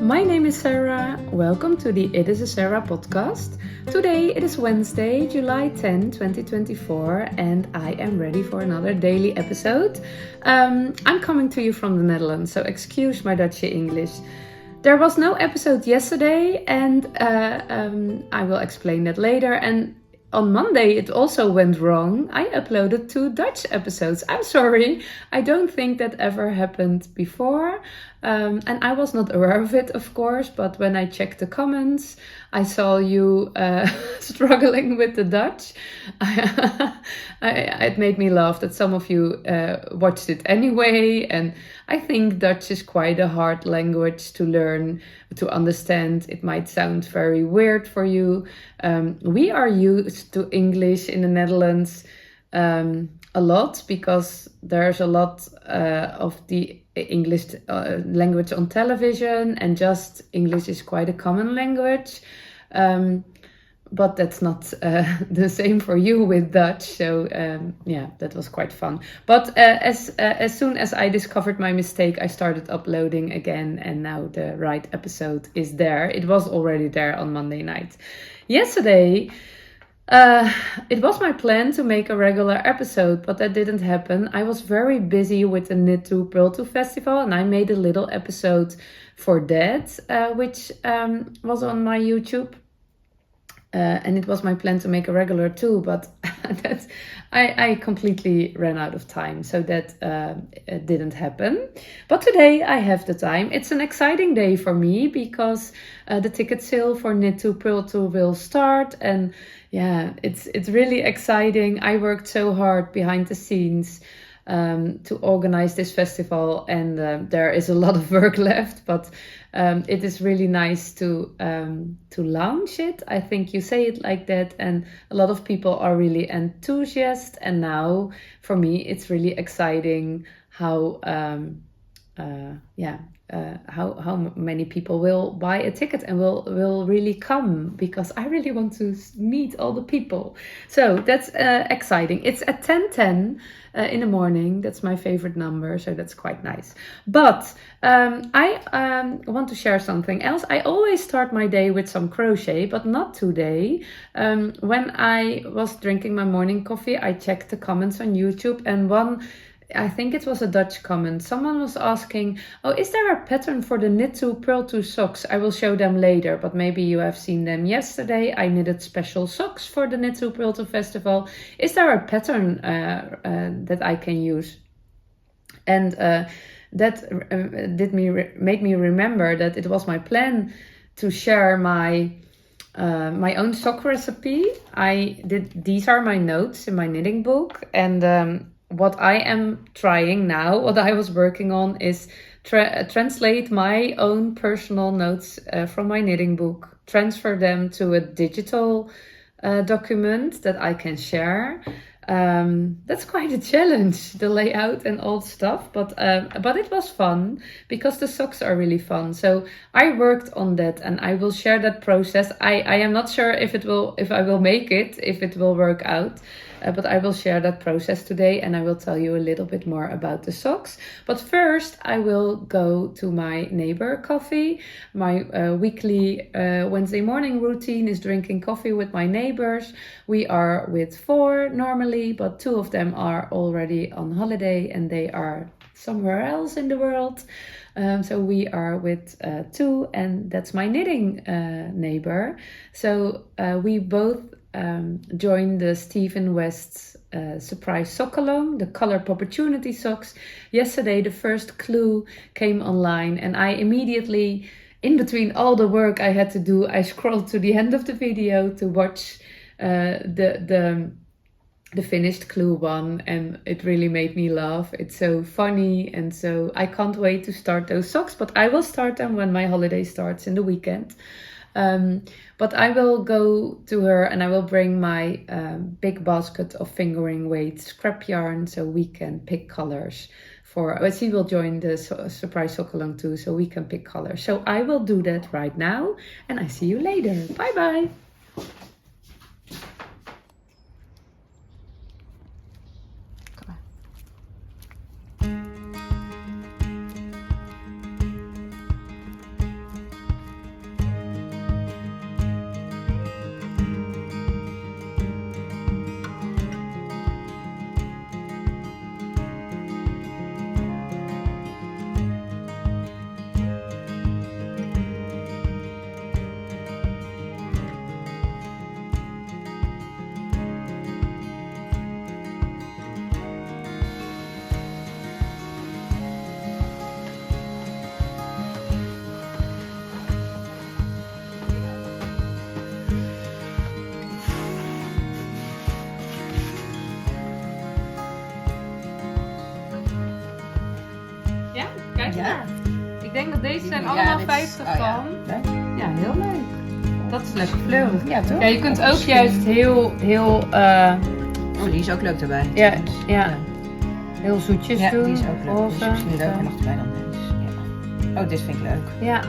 My name is Sarah. Welcome to the It is a Sarah podcast. Today it is Wednesday, July 10, 2024, and I am ready for another daily episode. I'm coming to you from the Netherlands, so excuse my Dutchy English. There was no episode yesterday, and I will explain that later. And on Monday, it also went wrong. I uploaded 2 Dutch episodes. I'm sorry. I don't think that ever happened before. And I was not aware of it, of course. But when I checked the comments, I saw you struggling with the Dutch. It made me laugh that some of you watched it anyway. And I think Dutch is quite a hard language to learn, to understand. It might sound very weird for you. We are used to English in the Netherlands a lot because there's a lot of the English language on television, and just English is quite a common language. But that's not the same for you with Dutch. So yeah, that was quite fun. But as soon as I discovered my mistake, I started uploading again, and now the right episode is there. It was already there on Monday night. Yesterday, it was my plan to make a regular episode, but that didn't happen. I was very busy with the K2P2 festival, and I made a little episode for that, which was on my YouTube. And it was my plan to make a regular too, but I completely ran out of time, so that didn't happen. But today I have the time. It's an exciting day for me because the ticket sale for K2P2 will start, and yeah, it's really exciting. I worked so hard behind the scenes to organize this festival, and there is a lot of work left, but it is really nice to launch it. I think you say it like that, and a lot of people are really enthusiastic. And now for me it's really exciting how many people will buy a ticket and will really come, because I really want to meet all the people. So that's exciting. It's at 10:10 in the morning. That's my favorite number, so that's quite nice. But I want to share something else. I always start my day with some crochet, but not today. When I was drinking my morning coffee, I checked the comments on YouTube, and I think it was a Dutch comment. Someone was asking, oh, is there a pattern for the K2P2 socks? I will show them later, but maybe you have seen them yesterday. I knitted special socks for the K2P2 festival. Is there a pattern that I can use? And that made me remember that it was my plan to share my own sock recipe. These are my notes in my knitting book, and what I am trying now, what I was working on, is translate my own personal notes from my knitting book, transfer them to a digital document that I can share. That's quite a challenge, the layout and all stuff, but it was fun because the socks are really fun. So I worked on that, and I will share that process. I am not sure if I will make it, if it will work out. But I will share that process today, and I will tell you a little bit more about the socks. But first, I will go to my neighbor coffee. My weekly Wednesday morning routine is drinking coffee with my neighbors. We are with 4 normally, but 2 of them are already on holiday, and they are somewhere else in the world. So we are with 2, and that's my knitting neighbor. So we both joined the Stephen West's surprise sock along, the color Poppurtunity socks. Yesterday the first clue came online, and I immediately, in between all the work I had to do, I scrolled to the end of the video to watch the finished clue one, and it really made me laugh. It's so funny, and so I can't wait to start those socks, but I will start them when my holiday starts in the weekend. But I will go to her, and I will bring my big basket of fingering weight scrap yarn, so we can pick colors but she will join the surprise sock along too, so we can pick colors. So I will do that right now, and I see you later. Bye bye. Ja. Ik denk dat deze zijn allemaal 50 van. Ja, heel leuk. Dat is lekker fleurig. Ja, toch? Ja, je kunt ook juist heel... Oh, die is ook leuk erbij. Ja. Heel zoetjes doen. Die is ook leuk. Roze. Die is misschien leuker nog erbij dan deze. Ja. Oh, dit vind ik leuk. Ja.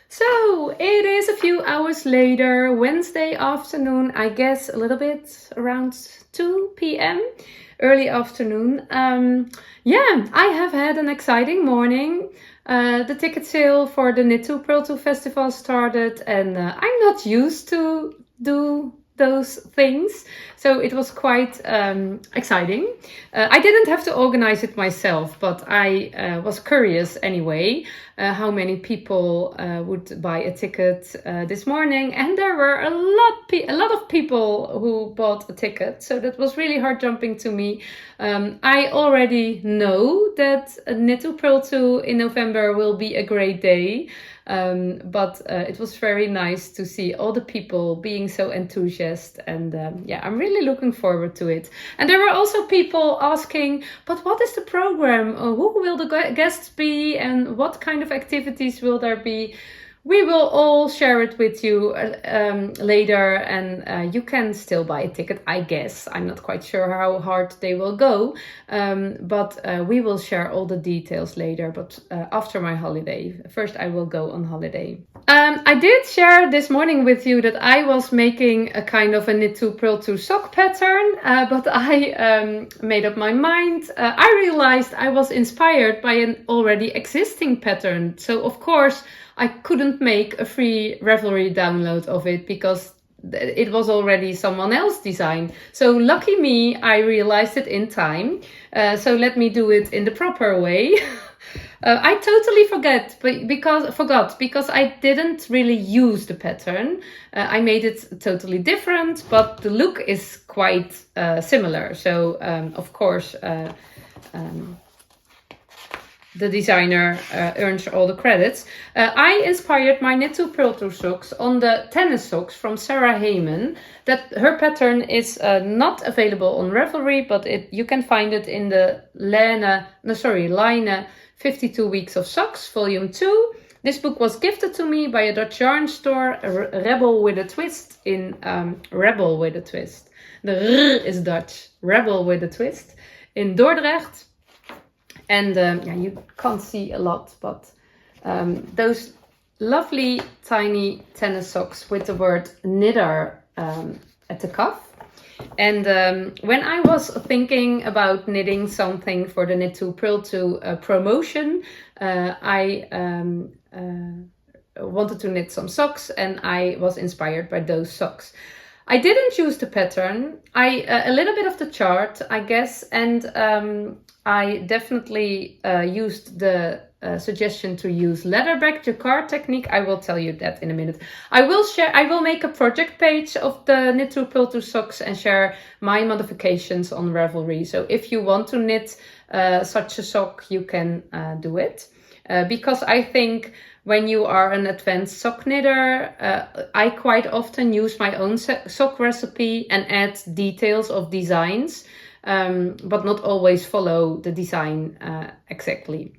So it is a few hours later, Wednesday afternoon, I guess a little bit around 2 p.m. early afternoon. I have had an exciting morning. The ticket sale for the K2P2 festival started, and I'm not used to do those things, so it was quite exciting. I didn't have to organize it myself, but I was curious anyway how many people would buy a ticket this morning, and there were a lot of people who bought a ticket, so that was really heart jumping to me. I already know that K2P2 in November will be a great day. But it was very nice to see all the people being so enthusiastic, and I'm really looking forward to it. And there were also people asking, but what is the program? Who will the guests be, and what kind of activities will there be? We will all share it with you later, and you can still buy a ticket, I guess. I'm not quite sure how hard they will go, but we will share all the details later, but after my holiday. First, I will go on holiday. I did share this morning with you that I was making a kind of a K2P2 sock pattern, but I made up my mind. I realized I was inspired by an already existing pattern, so of course, I couldn't make a free Ravelry download of it because it was already someone else's design. So lucky me, I realized it in time. So let me do it in the proper way. I totally forgot because I didn't really use the pattern. I made it totally different, but the look is quite similar. So of course, the designer earns all the credits. I inspired my K2P2 socks on the tennis socks from Sarah Heymann. That her pattern is not available on Ravelry, but you can find it in the Line 52 Weeks of Socks, Volume 2. This book was gifted to me by a Dutch yarn store, Rebel with a Twist, in Rebel with a Twist. The R is Dutch, Rebel with a Twist, in Dordrecht. And you can't see a lot, but those lovely tiny tennis socks with the word knitter at the cuff. And when I was thinking about knitting something for the K2P2 promotion, I wanted to knit some socks, and I was inspired by those socks. I didn't use the pattern, a little bit of the chart, I guess, and I definitely used the suggestion to use leatherback jacquard technique. I will tell you that in a minute. I will make a project page of the K2P2 socks and share my modifications on Ravelry. So if you want to knit such a sock, you can do it. Because I think when you are an advanced sock knitter, I quite often use my own sock recipe and add details of designs, but not always follow the design exactly.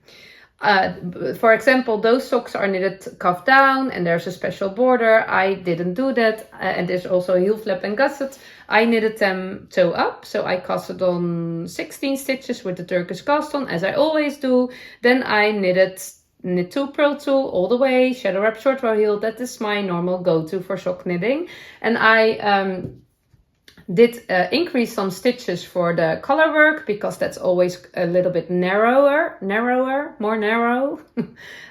For example, those socks are knitted cuff down and there's a special border. I didn't do that. And there's also a heel flap and gusset. I knitted them toe up. So I casted on 16 stitches with the Turkish cast on, as I always do. Then I knit 2, purl 2 all the way, shadow wrap, short row heel. That is my normal go-to for sock knitting. And I did increase some stitches for the color work, because that's always a little bit more narrow.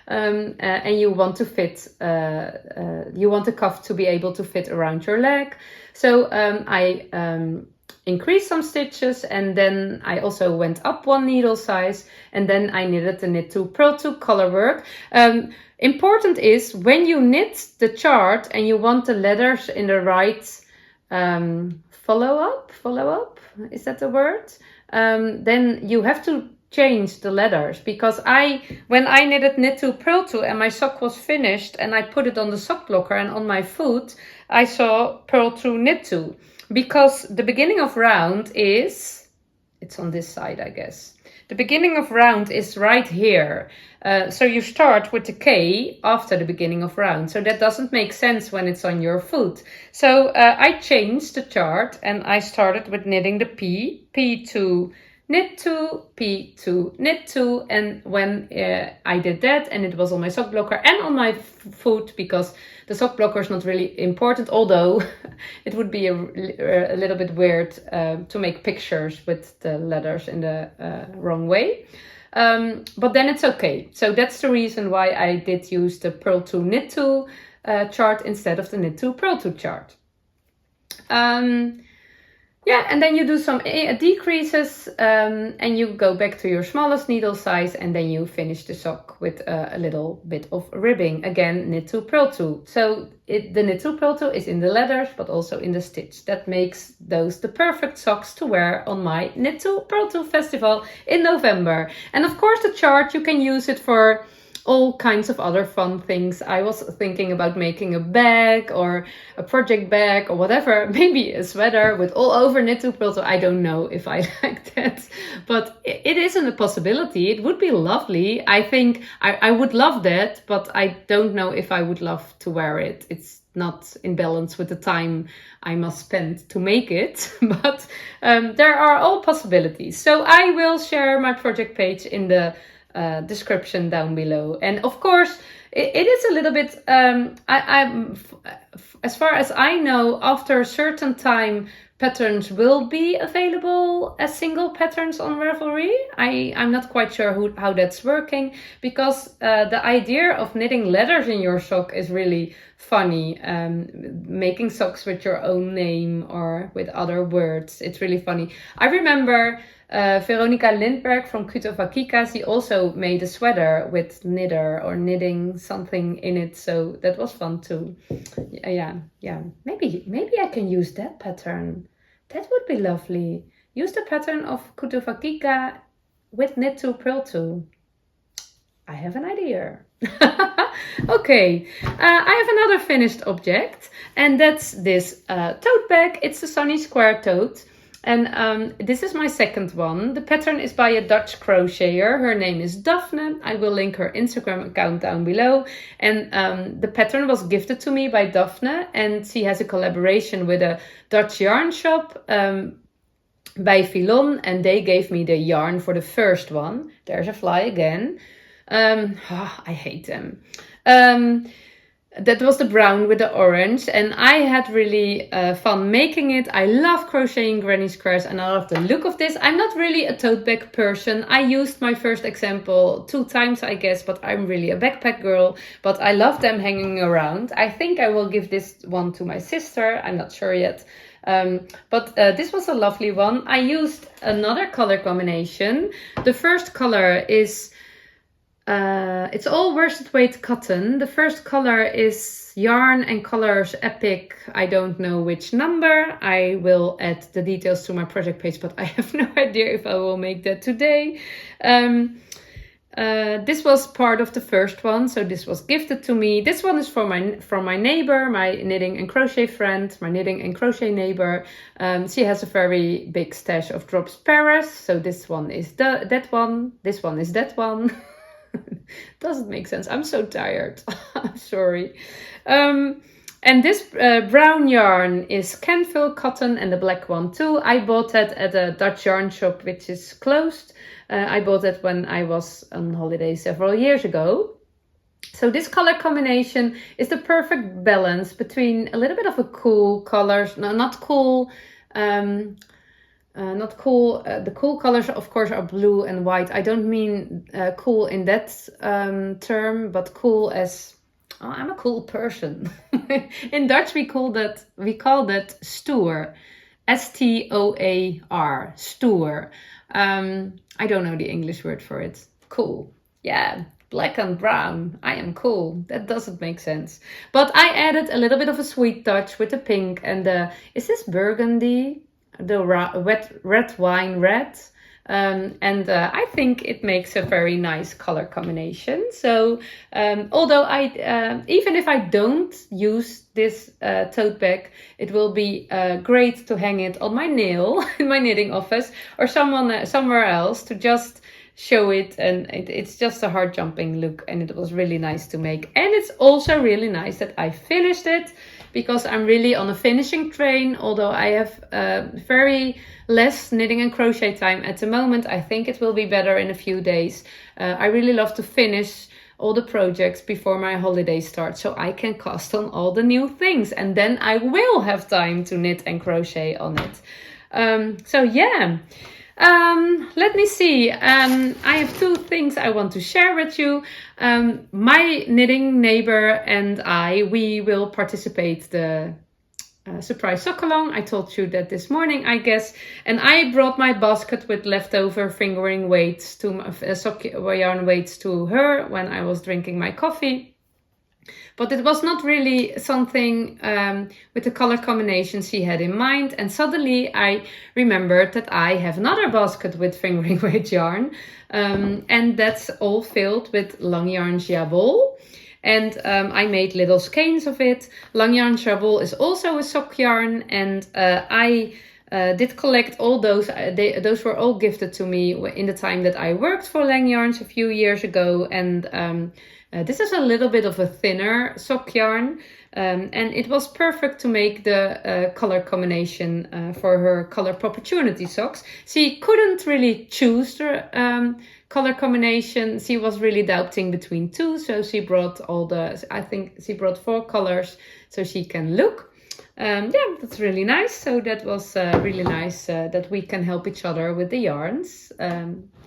And you want to fit, you want the cuff to be able to fit around your leg. So I increased some stitches, and then I also went up 1 needle size, and then I knitted the knit 2, purl 2 color work. Important is, when you knit the chart and you want the letters in the right follow up, is that the word? Then you have to change the letters, because when I knitted knit 2, purl 2 and my sock was finished and I put it on the sock blocker and on my foot, I saw purl 2, knit 2, because the beginning of round it's on this side, I guess. The beginning of round is right here. So you start with the K after the beginning of round. So that doesn't make sense when it's on your foot. So I changed the chart and I started with knitting the P2, knit 2, P2, knit 2. And when I did that, and it was on my sock blocker and on my foot, because the sock blocker is not really important, although it would be a little bit weird to make pictures with the letters in the wrong way. But then it's okay. So that's the reason why I did use the purl 2, knit 2 chart instead of the knit 2, purl 2 chart. Yeah, and then you do some decreases and you go back to your smallest needle size, and then you finish the sock with a little bit of ribbing. Again, knit 2, purl 2. So the knit 2, purl 2 is in the letters, but also in the stitch. That makes those the perfect socks to wear on my knit 2, purl 2 festival in November. And of course the chart, you can use it for all kinds of other fun things. I was thinking about making a bag or a project bag or whatever, maybe a sweater with all over knit 2, purl 2. I don't know if I like that, but it isn't a possibility. It would be lovely. I think I would love that, but I don't know if I would love to wear it. It's not in balance with the time I must spend to make it, but there are all possibilities. So I will share my project page in the description down below. And of course it is a little bit I'm as far as I know, after a certain time patterns will be available as single patterns on Ravelry. I'm not quite sure how that's working, because the idea of knitting letters in your sock is really funny. Making socks with your own name or with other words, it's really funny. I remember Veronica Lindberg from K2P2, she also made a sweater with knitter or knitting something in it, so that was fun too. Yeah. Maybe I can use that pattern. That would be lovely. Use the pattern of K2P2 with knit 2, purl 2. I have an idea. Okay, I have another finished object, and that's this tote bag. It's a Sunny Square Tote. And this is my second one. The pattern is by a Dutch crocheter. Her name is Daphne. I will link her Instagram account down below. And the pattern was gifted to me by Daphne. And she has a collaboration with a Dutch yarn shop by Filon. And they gave me the yarn for the first one. There's a fly again. I hate them. That was the brown with the orange, and I had really fun making it. I love crocheting granny squares and I love the look of this. I'm not really a tote bag person. I used my first example 2 times, I guess, but I'm really a backpack girl. But I love them hanging around. I think I will give this one to my sister. I'm not sure yet. But this was a lovely one. I used another color combination. The first color is it's all worsted weight cotton. The first color is Yarn and Colors Epic. I don't know which number. I will add the details to my project page, but I have no idea if I will make that today. This was part of the first one, so this was gifted to me. This one is from my neighbor, my knitting and crochet friend, my knitting and crochet neighbor. She has a very big stash of drops Paris, so this one is that one. This one is that one. Doesn't make sense. I'm so tired. I'm sorry. And this brown yarn is Canville cotton, and the black one too. I bought that at a Dutch yarn shop, which is closed. I bought it when I was on holiday several years ago. So this color combination is the perfect balance between a little bit of a cool colors, no, not cool, not cool. The cool colors, of course, are blue and white. I don't mean cool in that term, but cool as I'm a cool person. In Dutch, we call that stoer, S-T-O-A-R, stoer. I don't know the English word for it. Cool. Yeah. Black and brown. I am cool. That doesn't make sense. But I added a little bit of a sweet touch with the pink and the, is this burgundy? The red wine red. And I think it makes a very nice color combination. So although even if I don't use this tote bag, it will be great to hang it on my nail in my knitting office or somewhere else to just show it. And it's just a heart jumping look, and it was really nice to make. And it's also really nice that I finished it, because I'm really on a finishing train. Although I have very less knitting and crochet time at the moment, I think it will be better in a few days. I really love to finish all the projects before my holiday starts, so I can cast on all the new things, and then I will have time to knit and crochet on it. So yeah. Let me see. I have two things I want to share with you. My knitting neighbor and we will participate the surprise sock along. I told you that this morning, I guess. And I brought my basket with leftover fingering weights sock yarn weights to her when I was drinking my coffee. But it was not really something with the color combination she had in mind. And suddenly I remembered that I have another basket with fingering weight yarn. And that's all filled with long yarn jabot. And I made little skeins of it. Long yarn jabot is also a sock yarn. And I did collect all those. Those were all gifted to me in the time that I worked for Lang Yarns a few years ago. And this is a little bit of a thinner sock yarn, and it was perfect to make the color combination for her color Poppurtunity socks. She couldn't really choose the color combination. She was really doubting between two, so she brought I think she brought 4 colors so she can look. Yeah, that's really nice. So that was really nice that we can help each other with the yarns,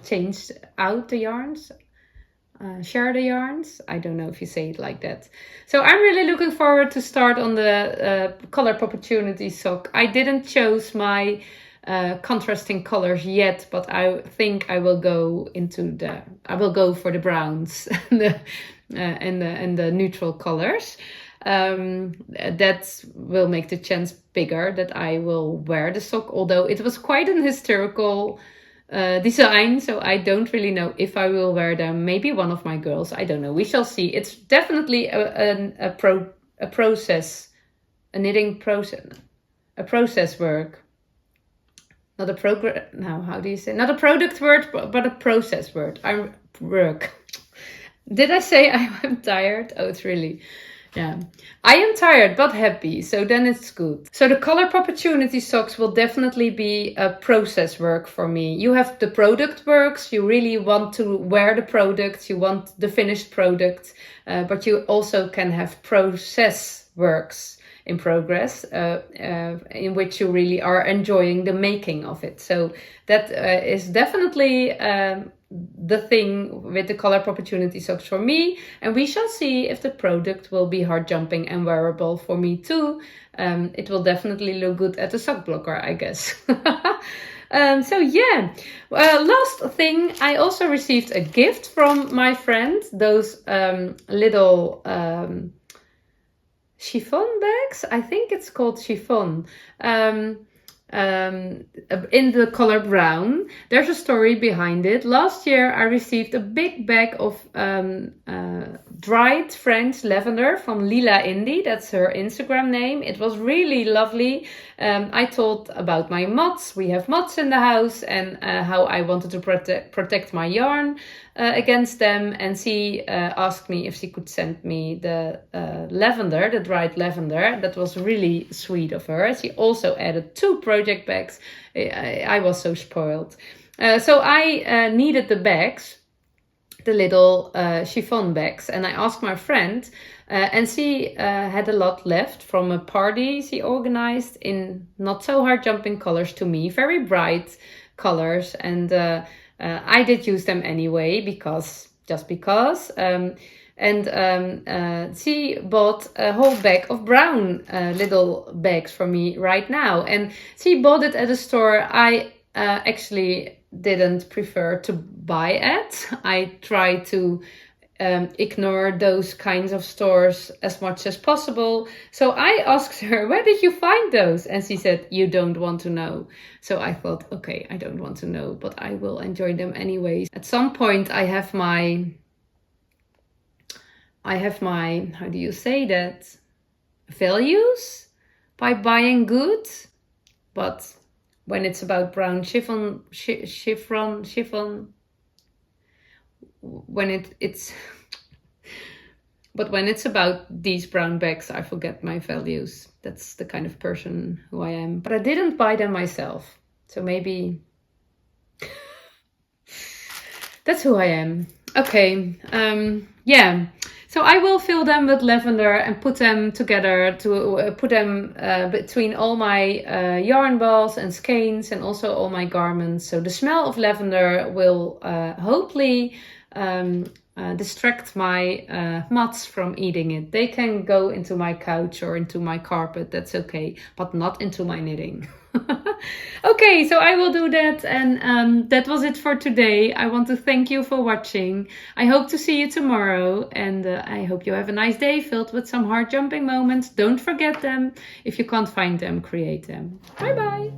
change out the yarns. Share the yarns. I don't know if you say it like that. So I'm really looking forward to start on the color Poppurtunity sock. I didn't choose my contrasting colors yet, but I think I will go for the browns and the neutral colors. That will make the chance bigger that I will wear the sock, although it was quite an hysterical design, so I don't really know if I will wear them. Maybe one of my girls, I don't know, we shall see. It's definitely a process, a knitting process, a process work, not a program. Now, how do you say, not a product word, but a process word. I'm work. Did I say I'm tired? Oh, it's really, yeah. I am tired but happy, so then it's good. So the color Poppurtunity socks will definitely be a process work for me. You have the product works, you really want to wear the product, you want the finished product, but you also can have process works in progress in which you really are enjoying the making of it. So that is definitely the thing with the color Poppurtunity socks for me, and we shall see if the product will be heart jumping and wearable for me too. It will definitely look good at the sock blocker, I guess. So yeah, last thing, I also received a gift from my friend, those little chiffon bags. I think it's called chiffon. In the color brown. There's a story behind it. Last year I received a big bag of dried French lavender from Lila Indie. That's her Instagram name. It was really lovely. I told about my moths. We have moths in the house, and how I wanted to protect my yarn against them. And she asked me if she could send me the lavender, the dried lavender. That was really sweet of her. She also added 2 project bags. I was so spoiled. So I needed the bags, the little chiffon bags, and I asked my friend, and she had a lot left from a party she organized in not so hard jumping colors to me, very bright colors, and I did use them anyway because she bought a whole bag of brown little bags for me right now, and she bought it at a store I actually didn't prefer to buy at. I try to ignore those kinds of stores as much as possible. So I asked her, where did you find those? And she said, you don't want to know. So I thought, okay, I don't want to know, but I will enjoy them anyways. At some point I have my, how do you say that? Values by buying good. But when it's about brown chiffon, when it's but when it's about these brown bags, I forget my values. That's the kind of person who I am. But I didn't buy them myself, so maybe that's who I am. Okay, yeah. So I will fill them with lavender and put them together to put them between all my yarn balls and skeins and also all my garments. So the smell of lavender will hopefully distract my moths from eating it. They can go into my couch or into my carpet, that's okay, but not into my knitting. Okay, so I will do that, and that was it for today. I want to thank you for watching. I hope to see you tomorrow, and I hope you have a nice day filled with some hard jumping moments. Don't forget them. If you can't find them, create them. Bye bye.